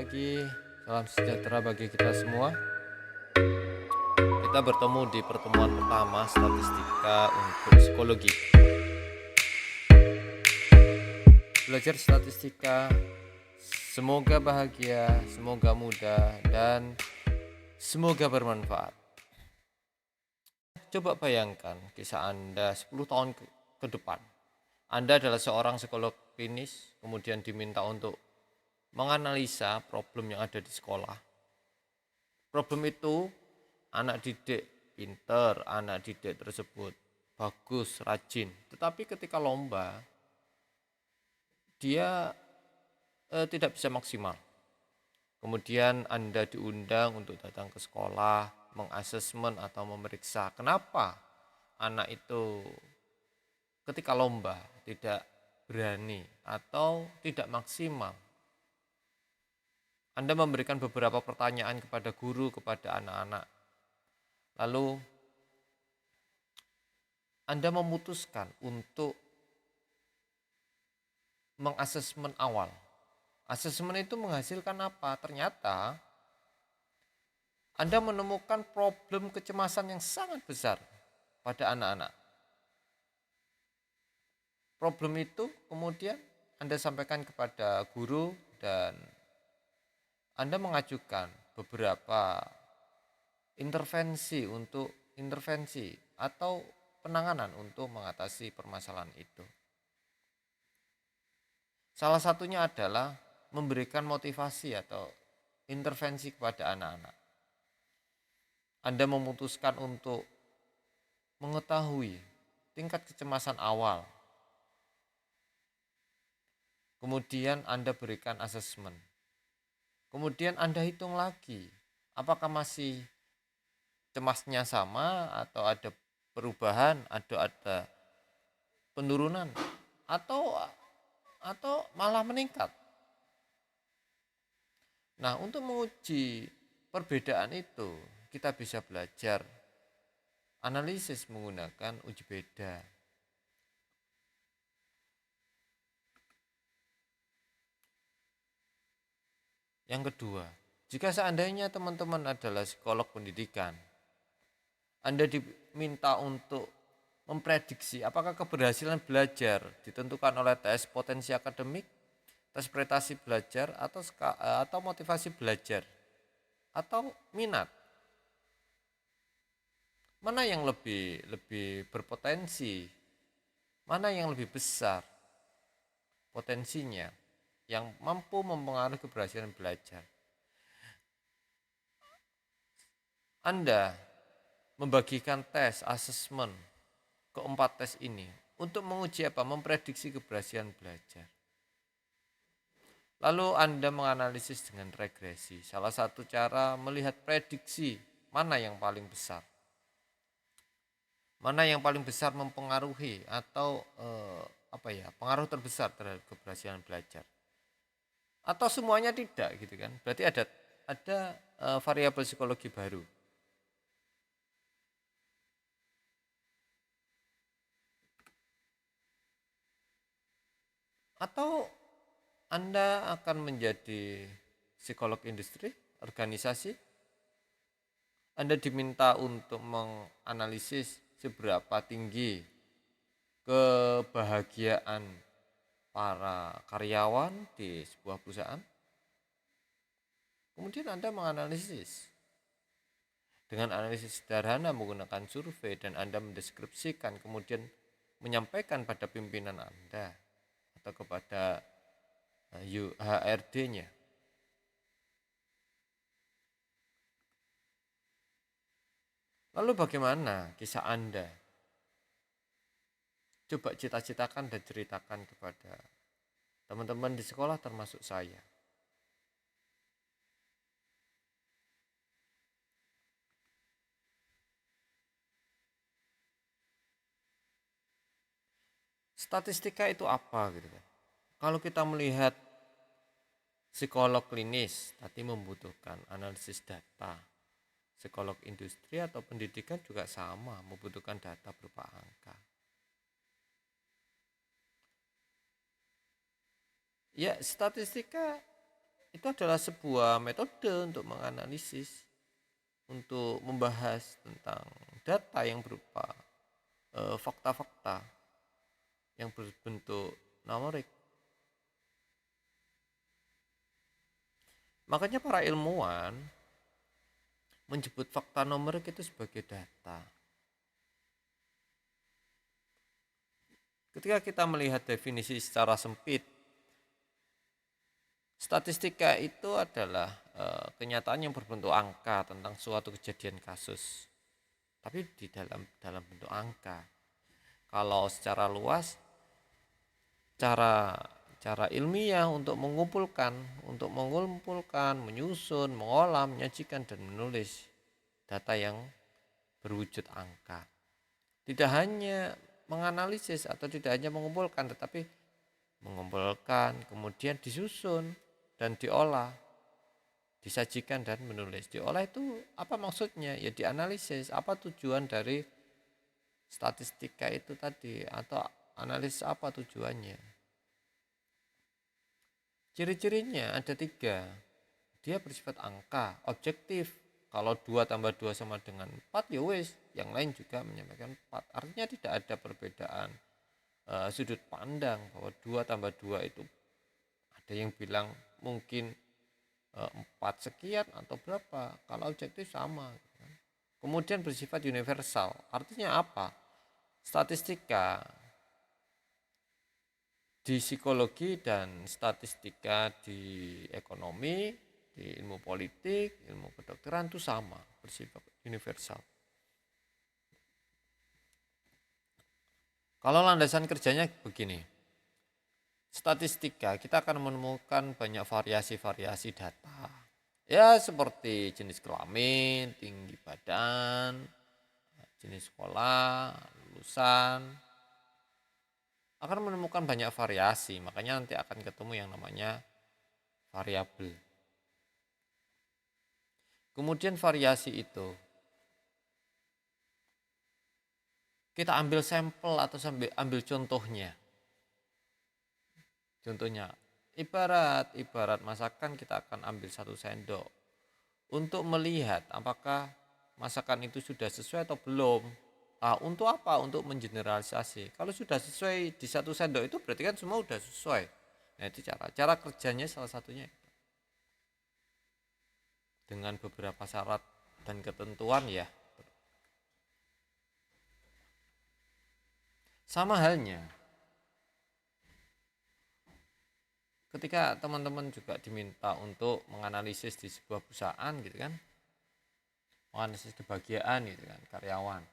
pagi, salam sejahtera bagi kita semua. Kita bertemu di pertemuan pertama statistika untuk psikologi. Belajar statistika, semoga bahagia, semoga mudah, dan semoga bermanfaat. Coba bayangkan kisah Anda 10 tahun ke depan. Anda adalah seorang psikolog klinis, kemudian diminta untuk menganalisa problem yang ada di sekolah. Problem itu anak didik pinter, anak didik tersebut bagus, rajin. Tetapi ketika lomba, dia tidak bisa maksimal. Kemudian Anda diundang untuk datang ke sekolah, mengasesmen atau memeriksa kenapa anak itu ketika lomba tidak berani atau tidak maksimal. Anda memberikan beberapa pertanyaan kepada guru, kepada anak-anak. Lalu Anda memutuskan untuk mengasesmen awal. Asesmen itu menghasilkan apa? Ternyata Anda menemukan problem kecemasan yang sangat besar pada anak-anak. Problem itu kemudian Anda sampaikan kepada guru dan Anda mengajukan beberapa intervensi atau penanganan untuk mengatasi permasalahan itu. Salah satunya adalah memberikan motivasi atau intervensi kepada anak-anak. Anda memutuskan untuk mengetahui tingkat kecemasan awal. Kemudian Anda berikan asesmen. Kemudian Anda hitung lagi, apakah masih cemasnya sama atau ada perubahan, ada penurunan atau malah meningkat. Nah, untuk menguji perbedaan itu, kita bisa belajar analisis menggunakan uji beda. Yang kedua, jika seandainya teman-teman adalah psikolog pendidikan, Anda diminta untuk memprediksi apakah keberhasilan belajar ditentukan oleh tes potensi akademik, tes prestasi belajar, atau motivasi belajar, atau minat. Mana yang lebih berpotensi? Mana yang lebih besar potensinya yang mampu mempengaruhi keberhasilan belajar? Anda membagikan tes asesmen keempat tes ini untuk menguji apa? Memprediksi keberhasilan belajar. Lalu Anda menganalisis dengan regresi. Salah satu cara melihat prediksi mana yang paling besar. Mana yang paling besar mempengaruhi atau pengaruh terbesar terhadap keberhasilan belajar. Atau semuanya tidak gitu kan. Berarti ada variabel psikologi baru. Atau Anda akan menjadi psikolog industri, organisasi. Anda diminta untuk menganalisis seberapa tinggi kebahagiaan para karyawan di sebuah perusahaan. Kemudian Anda menganalisis. Dengan analisis sederhana menggunakan survei dan Anda mendeskripsikan kemudian menyampaikan pada pimpinan Anda atau kepada HRD-nya. Lalu bagaimana kisah Anda? Coba cita-citakan dan ceritakan kepada teman-teman di sekolah termasuk saya. Statistika itu apa gitu kan? Kalau kita melihat psikolog klinis tadi membutuhkan analisis data. Psikolog industri atau pendidikan juga sama, membutuhkan data berupa angka. Ya, statistika itu adalah sebuah metode untuk menganalisis, untuk membahas tentang data yang berupa fakta-fakta yang berbentuk numerik. Makanya para ilmuwan menyebut fakta numerik itu sebagai data. Ketika kita melihat definisi secara sempit, statistika itu adalah kenyataan yang berbentuk angka tentang suatu kejadian kasus, tapi di dalam bentuk angka. Kalau secara luas, cara ilmiah untuk mengumpulkan, menyusun, mengolah, menyajikan dan menulis data yang berwujud angka. Tidak hanya menganalisis atau tidak hanya mengumpulkan, tetapi mengumpulkan, kemudian disusun dan diolah, disajikan dan menulis. Diolah itu apa maksudnya? Ya dianalisis, apa tujuan dari statistika itu tadi, atau analisis apa tujuannya. Ciri-cirinya ada 3. Dia bersifat angka, objektif. Kalau 2 tambah 2 sama dengan 4, ya wis, yang lain juga menyampaikan 4. Artinya tidak ada perbedaan sudut pandang bahwa 2 tambah 2 itu ada yang bilang mungkin 4 sekian atau berapa. Kalau objektif sama. Kemudian bersifat universal. Artinya apa? Statistika di psikologi dan statistika di ekonomi, di ilmu politik, ilmu kedokteran itu sama, bersifat universal. Kalau landasan kerjanya begini, statistika kita akan menemukan banyak variasi-variasi data. Ya seperti jenis kelamin, tinggi badan, jenis sekolah, lulusan, akan menemukan banyak variasi, makanya nanti akan ketemu yang namanya variabel. Kemudian variasi itu kita ambil sampel atau ambil contohnya. Contohnya, ibarat masakan kita akan ambil 1 sendok untuk melihat apakah masakan itu sudah sesuai atau belum. Untuk apa? Untuk mengeneralisasi. Kalau sudah sesuai di 1 sendok itu berarti kan semua sudah sesuai. Nah itu cara kerjanya salah satunya. Dengan beberapa syarat dan ketentuan ya. Sama halnya ketika teman-teman juga diminta untuk menganalisis di sebuah perusahaan gitu kan, menganalisis kebahagiaan gitu kan karyawan.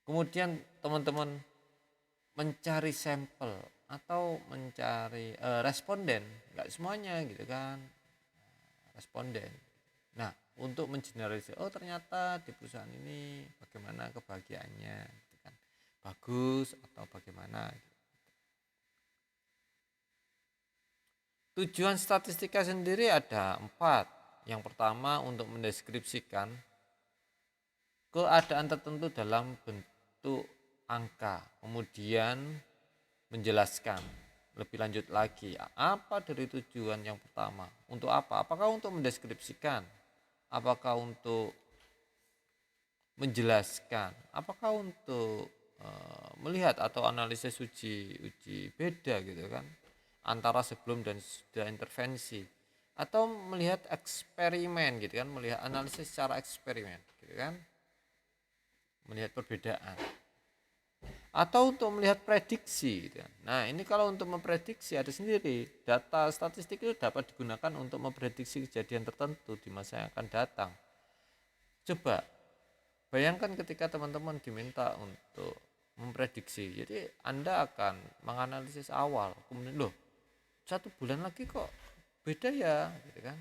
Kemudian teman-teman mencari sampel atau mencari responden, nggak semuanya gitu kan, responden. Nah untuk mengeneralisir, oh ternyata di perusahaan ini bagaimana kebahagiaannya gitu kan, bagus atau bagaimana. Tujuan statistika sendiri ada 4. Yang pertama untuk mendeskripsikan keadaan tertentu dalam bentuk angka, kemudian menjelaskan lebih lanjut lagi apa dari tujuan yang pertama, untuk apa, apakah untuk mendeskripsikan, apakah untuk menjelaskan, apakah untuk melihat atau analisis uji beda gitu kan antara sebelum dan sudah intervensi, atau melihat eksperimen gitu kan, melihat analisis secara eksperimen gitu kan, melihat perbedaan, atau untuk melihat prediksi gitu kan. Nah ini kalau untuk memprediksi ada sendiri, data statistik itu dapat digunakan untuk memprediksi kejadian tertentu di masa yang akan datang. Coba bayangkan ketika teman-teman diminta untuk memprediksi, jadi Anda akan menganalisis awal, kemudian loh 1 bulan lagi kok beda ya gitu kan,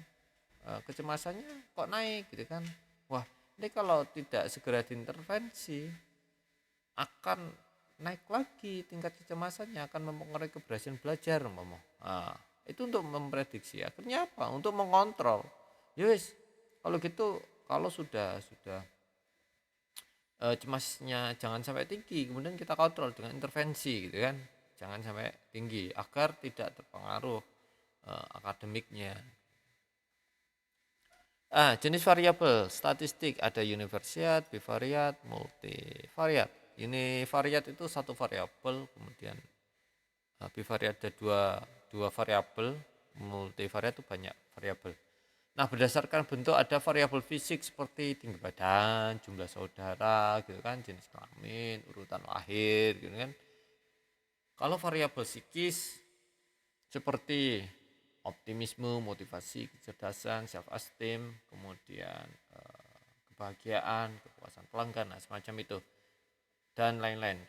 kecemasannya kok naik gitu kan, wah ini kalau tidak segera diintervensi akan naik lagi tingkat kecemasannya, akan mempengaruhi keberhasilan belajar. Itu untuk memprediksi. Akhirnya apa? Untuk mengontrol. Yes, kalau gitu, kalau sudah cemasnya jangan sampai tinggi, kemudian kita kontrol dengan intervensi gitu kan, jangan sampai tinggi agar tidak terpengaruh akademiknya. Jenis variabel statistik ada univariat, bivariat, multivariat. Univariat itu satu variabel, kemudian bivariat ada dua variabel, multivariat itu banyak variabel. Nah, berdasarkan bentuk ada variabel fisik seperti tinggi badan, jumlah saudara, gitu kan, jenis kelamin, urutan lahir, gitu kan. Kalau variabel psikis seperti optimisme, motivasi, kecerdasan, self esteem, kemudian kebahagiaan, kepuasan pelanggan, nah semacam itu dan lain-lain.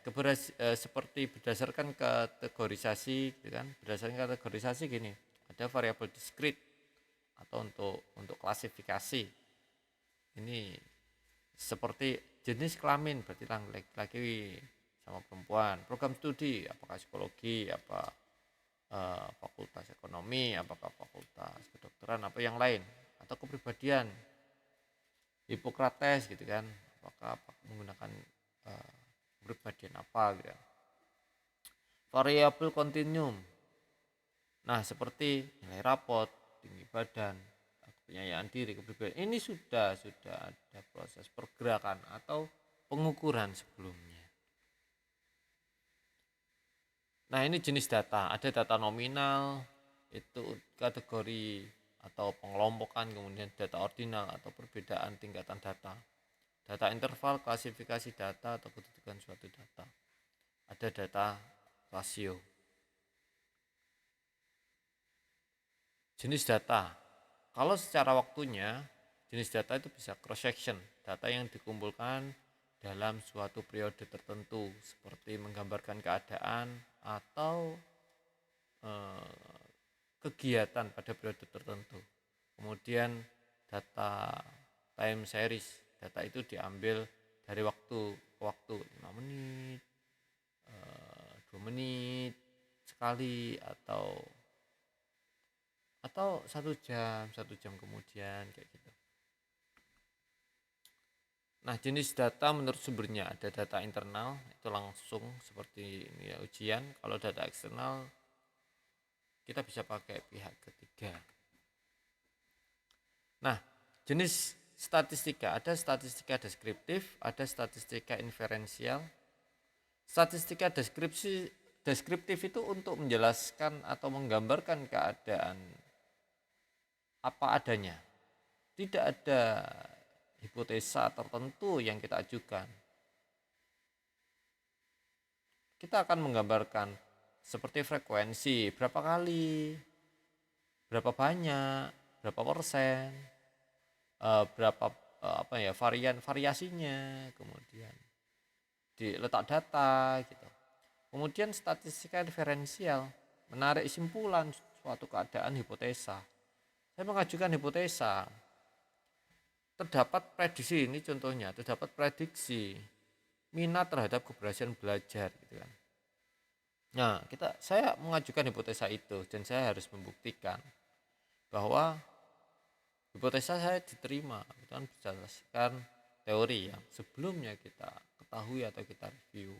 Seperti berdasarkan kategorisasi, gitu kan? Berdasarkan kategorisasi gini, ada variabel diskrit atau untuk klasifikasi. Ini seperti jenis kelamin, berarti laki-laki sama perempuan. Program studi, apakah psikologi, apa fakultas ekonomi, apakah fakultas kedokteran, apa yang lain, atau kepribadian, Hippocrates gitu kan, apakah menggunakan kepribadian apa gitu. Variabel kontinum, nah seperti nilai rapot, tinggi badan, kepercayaan diri, kepribadian, ini sudah ada proses pergerakan atau pengukuran sebelumnya. Nah, ini jenis data, ada data nominal, itu kategori atau pengelompokan, kemudian data ordinal atau perbedaan tingkatan data. Data interval, klasifikasi data atau kedudukan suatu data. Ada data rasio. Jenis data. Kalau secara waktunya, jenis data itu bisa cross section, data yang dikumpulkan dalam suatu periode tertentu, seperti menggambarkan keadaan atau kegiatan pada periode tertentu. Kemudian data time series, data itu diambil dari waktu ke waktu, 5 menit, 2 menit sekali, atau 1 jam kemudian, kayak gitu. Nah, jenis data menurut sumbernya ada data internal, itu langsung seperti ini ya, ujian. Kalau data eksternal kita bisa pakai pihak ketiga. Nah, jenis statistika, ada statistika deskriptif, ada statistika inferensial. Statistika deskriptif itu untuk menjelaskan atau menggambarkan keadaan apa adanya. Tidak ada hipotesa tertentu yang kita ajukan. Kita akan menggambarkan seperti frekuensi, berapa kali, berapa banyak, berapa persen, berapa variasinya, kemudian di letak data gitu. Kemudian statistika diferensial, menarik simpulan suatu keadaan hipotesa. Saya mengajukan hipotesa, terdapat prediksi, ini contohnya, terdapat prediksi minat terhadap keberhasilan belajar gitu kan. Nah, saya mengajukan hipotesa itu dan saya harus membuktikan bahwa hipotesa saya diterima, itu kan berdasarkan teori yang sebelumnya kita ketahui atau kita review.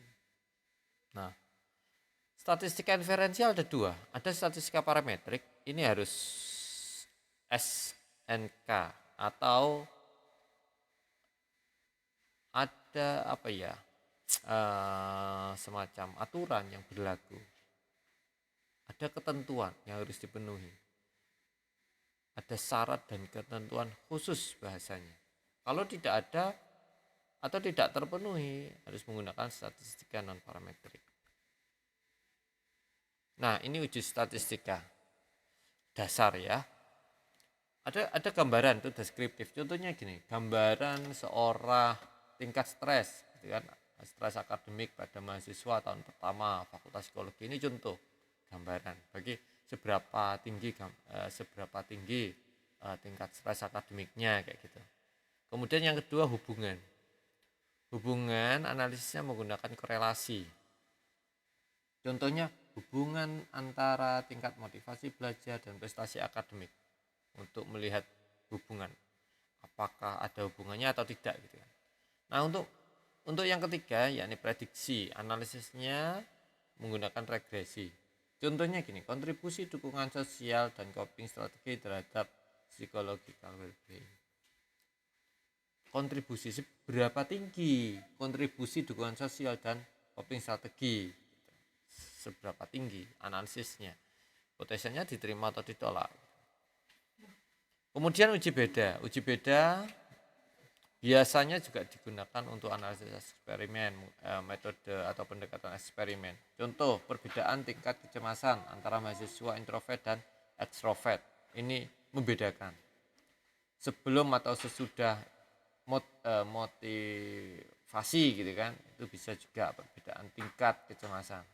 Nah, statistika inferensial ada dua, ada statistika parametrik, ini harus SNK atau ada semacam aturan yang berlaku, ada ketentuan yang harus dipenuhi, ada syarat dan ketentuan khusus bahasanya. Kalau tidak ada atau tidak terpenuhi, harus menggunakan statistika non parametrik. Nah, ini uji statistika dasar ya. Ada gambaran itu deskriptif. Contohnya gini, gambaran seorang tingkat stres, gitu kan, stres akademik pada mahasiswa tahun pertama Fakultas Psikologi. Ini contoh gambaran bagi seberapa tinggi tingkat stres akademiknya, kayak gitu. Kemudian yang kedua, hubungan analisisnya menggunakan korelasi. Contohnya hubungan antara tingkat motivasi belajar dan prestasi akademik, untuk melihat hubungan apakah ada hubungannya atau tidak gitu kan. Nah, untuk yang ketiga yakni prediksi, analisisnya menggunakan regresi. Contohnya gini, kontribusi dukungan sosial dan coping strategi terhadap psychological well-being. Kontribusi seberapa tinggi kontribusi dukungan sosial dan coping strategi, seberapa tinggi analisisnya, potensinya diterima atau ditolak. Kemudian uji beda biasanya juga digunakan untuk analisis eksperimen, metode atau pendekatan eksperimen. Contoh, perbedaan tingkat kecemasan antara mahasiswa introvert dan ekstrovert. Ini membedakan sebelum atau sesudah motivasi gitu kan, itu bisa juga perbedaan tingkat kecemasan.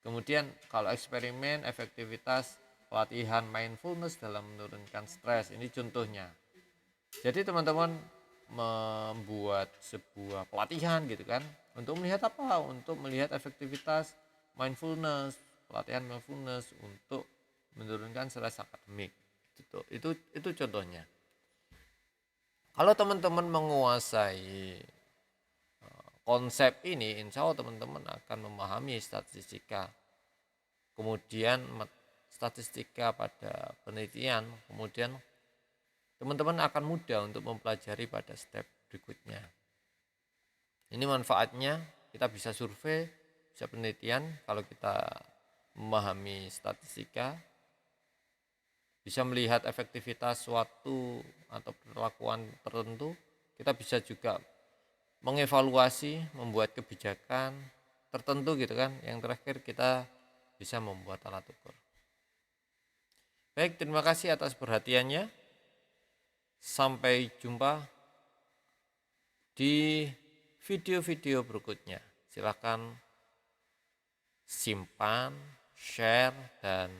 Kemudian kalau eksperimen efektivitas pelatihan mindfulness dalam menurunkan stres, ini contohnya. Jadi teman-teman membuat sebuah pelatihan gitu kan, untuk melihat apa? Untuk melihat efektivitas mindfulness, pelatihan mindfulness untuk menurunkan stres akademik. Itu contohnya. Kalau teman-teman menguasai konsep ini, insya Allah teman-teman akan memahami statistika, kemudian statistika pada penelitian, kemudian teman-teman akan mudah untuk mempelajari pada step berikutnya. Ini manfaatnya, kita bisa survei, bisa penelitian, kalau kita memahami statistika, bisa melihat efektivitas suatu atau perlakuan tertentu, kita bisa juga mengevaluasi, membuat kebijakan tertentu gitu kan. Yang terakhir kita bisa membuat alat ukur. Baik, terima kasih atas perhatiannya. Sampai jumpa di video-video berikutnya. Silakan simpan, share, dan